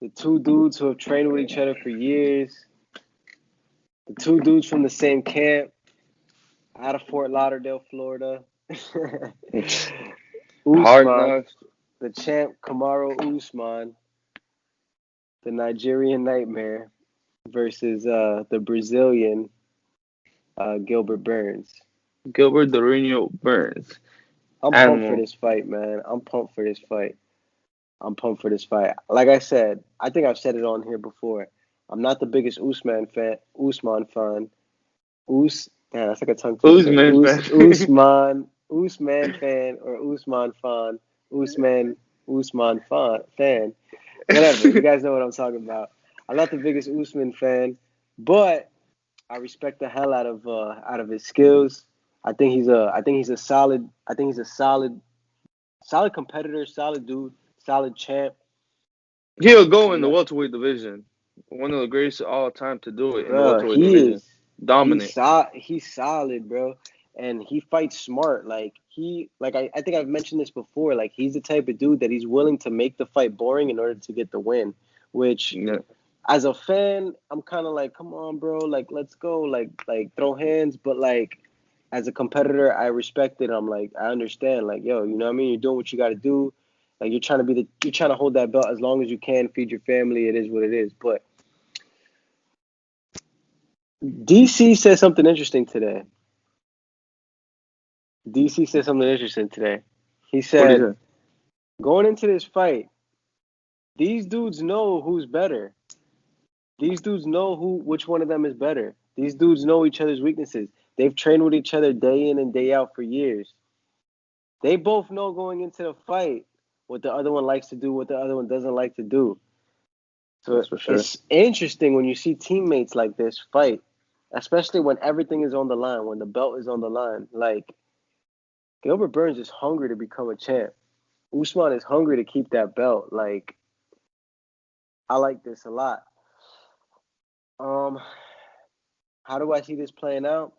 The two dudes who have trained with each other for years. The two dudes from the same camp out of Fort Lauderdale, Florida. Hard Usman, knocks. the champ KAMARU Usman, the Nigerian Nightmare, versus the Brazilian Gilbert Burns. Gilbert Dorino Burns. I'm pumped for Animal. this fight, man. I'm pumped for this fight. I'm pumped for this fight. Like I said, I think I've said it on here before. I'm not the biggest Usman fan. Usman fan. Man, that's like a tongue twister. Usman, man. Usman fan or Usman fan. Usman fan. Whatever. You guys know what I'm talking about. I'm not the biggest Usman fan, but I respect the hell out of his skills. I think he's a solid competitor, solid dude, solid champ. He'll go in I'm the not, welterweight division. One of the greatest of all time to do it in the bro. welterweight He division. is. Dominant. He's solid, bro. And he fights smart. I think I've mentioned this before. Like he's the type of dude that he's willing to make the fight boring in order to get the win. Which, Yeah. as a fan, I'm kind of like, come on, bro. Like let's go. Like throw hands. But like as a competitor, I respect it. I'm like, I understand. Like, yo, you know what I mean? You're doing what you got to do. Like you're trying to hold that belt as long as you can, feed your family. It is what it is. But DC said something interesting today. DC said something interesting today. He What do you said, say? going into this fight, these dudes know who's better. These dudes know which one of them is better. These dudes know each other's weaknesses. They've trained with each other day in and day out for years. They both know going into the fight what the other one likes to do, what the other one doesn't like to do. So That's for sure. it's interesting when you see teammates like this fight, especially when everything is on the line, when the belt is on the line. Like Gilbert Burns is hungry to become a champ. Usman is hungry to keep that belt. Like I like this a lot. Um, how do I see this playing out?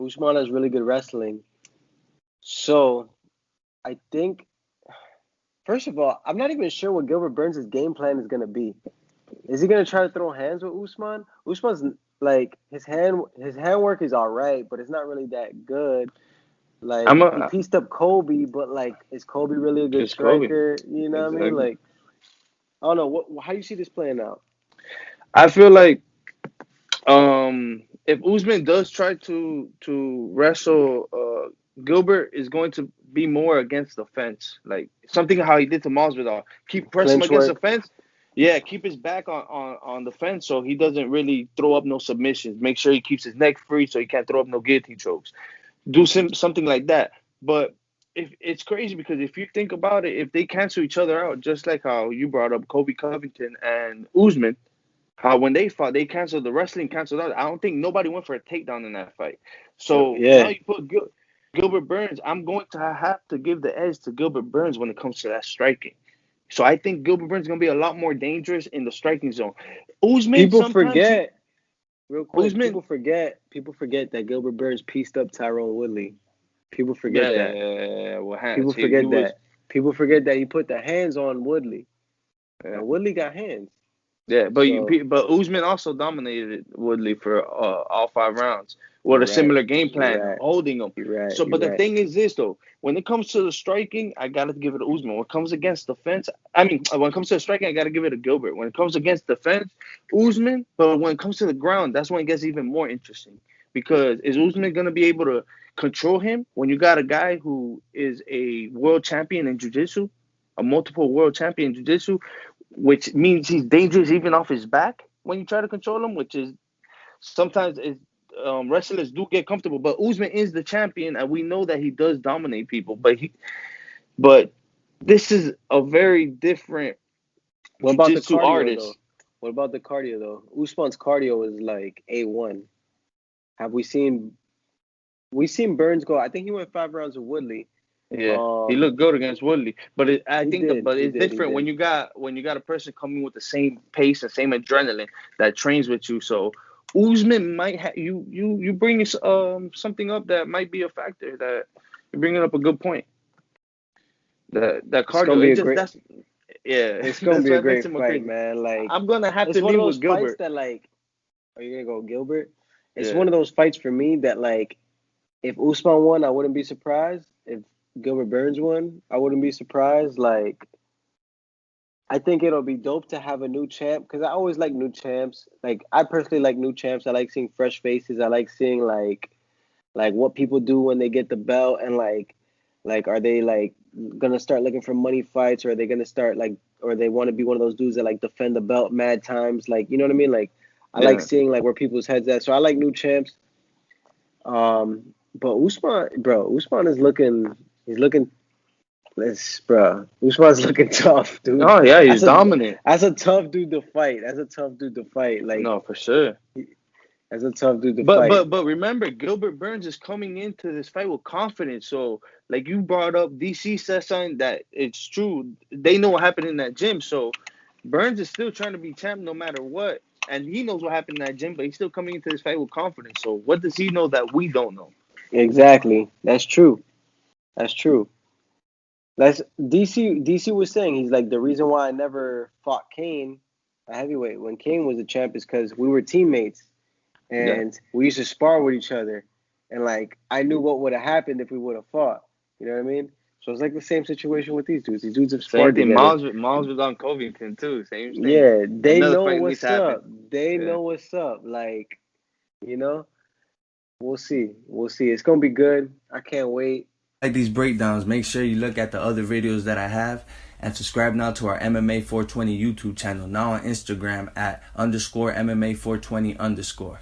Usman has really good wrestling, so I think first of all, I'm not even sure what Gilbert Burns' game plan is gonna be. Is he gonna try to throw hands with Usman? Usman's like his handwork is all right, but it's not really that good. Like I'm he a pieced up Kobe, but like is Kobe really a good It's Kobe. striker? You know what I mean? Exactly. Like I don't know. How do you see this playing out? I feel like if Usman does try to wrestle Gilbert is going to be more against the fence. Like something how he did to Masvidal. Keep press him Clinch against the work. fence. Yeah, keep his back on the fence so he doesn't really throw up no submissions. Make sure he keeps his neck free so he can't throw up no guillotine chokes. Do something like that. But if it's crazy because if you think about it, if they cancel each other out, just like how you brought up Kobe Covington and Usman, how when they fought, they canceled the wrestling, canceled out. I don't think nobody went for a takedown in that fight. So now Yeah. you put Gilbert Burns. I'm going to have to give the edge to Gilbert Burns when it comes to that striking. So I think Gilbert Burns is going to be a lot more dangerous in the striking zone. Usman People sometimes forget real quick. Usman, People forget that Gilbert Burns pieced up Tyrone Woodley. People forget that. yeah, what hands People he forget was. that. People forget that he put the hands on Woodley, Yeah. and Woodley got hands. Yeah, So but Usman also dominated Woodley for all 5 rounds with you're a right. similar game You're plan, right. holding him. You're right. So, You're but the right. thing is this though, when it comes to the striking, I gotta give it to Usman. When it comes against the fence, I mean, when it comes to the striking, I gotta give it to Gilbert. When it comes against the fence, Usman. But when it comes to the ground, that's when it gets even more interesting because is Usman gonna be able to control him when you got a guy who is a world champion in jiu-jitsu, a multiple world champion in jiu-jitsu, which means he's dangerous even off his back when you try to control him, which is sometimes wrestlers do get comfortable. But Usman is the champion, and we know that he does dominate people. But this is a very different What about the jiu-jitsu cardio though? artist. What about the cardio though? Usman's cardio is like A1. Have we seen Burns go? I think he went 5 rounds with Woodley. Yeah, he Um, looked good against Woodley, but I he think did. but He it's did. He different did. when you got a person coming with the same pace and same adrenaline that trains with you. So Usman might you bring something up that might be a factor that you're bringing up a good point. That It's gonna cardio be it a just great. that's Yeah, It's gonna that's be a what makes great it more fight, crazy. man. Like I'm gonna have it's to one of leave those with fights Gilbert. that like, are you gonna go Gilbert? It's Yeah, one of those fights for me that like, if Usman won, I wouldn't be surprised. If Gilbert Burns won, I wouldn't be surprised. Like, I think it'll be dope to have a new champ because I always like new champs. Like, I personally like new champs. I like seeing fresh faces. I like seeing like what people do when they get the belt and like are they like gonna start looking for money fights, or are they gonna start like, or they want to be one of those dudes that like defend the belt mad times, like you know what I mean? Like I like yeah. seeing like where people's heads at. So I like new champs. But Usman, bro, Usman is looking. He's looking. This, bro, Usman's looking tough, dude. Oh yeah, he's That's a dominant. that's a tough dude to fight. That's a tough dude to fight. Like No, for sure. that's a tough dude to But fight. but but remember, Gilbert Burns is coming into this fight with confidence. So like you brought up, DC says something that it's true. They know what happened in that gym. So Burns is still trying to be champ no matter what. And he knows what happened in that gym, but he's still coming into this fight with confidence. So what does he know that we don't know? Exactly. That's true. That's true. That's DC was saying, he's like, the reason why I never fought Kane a heavyweight when Kane was a champ is because we were teammates Yeah. and we used to spar with each other, and like I knew what would have happened if we would have fought. You know what I mean? So it's like the same situation with these dudes. These dudes have Same sparred thing. together. Miles was on Covington too. Same thing. Yeah, they Another know fight needs to what's happen. up. They Yeah. know what's up. Like, you know, we'll see. We'll see. It's gonna be good. I can't wait. Like these breakdowns, make sure you look at the other videos that I have and subscribe now to our MMA420 YouTube channel, now on Instagram at _MMA420 _.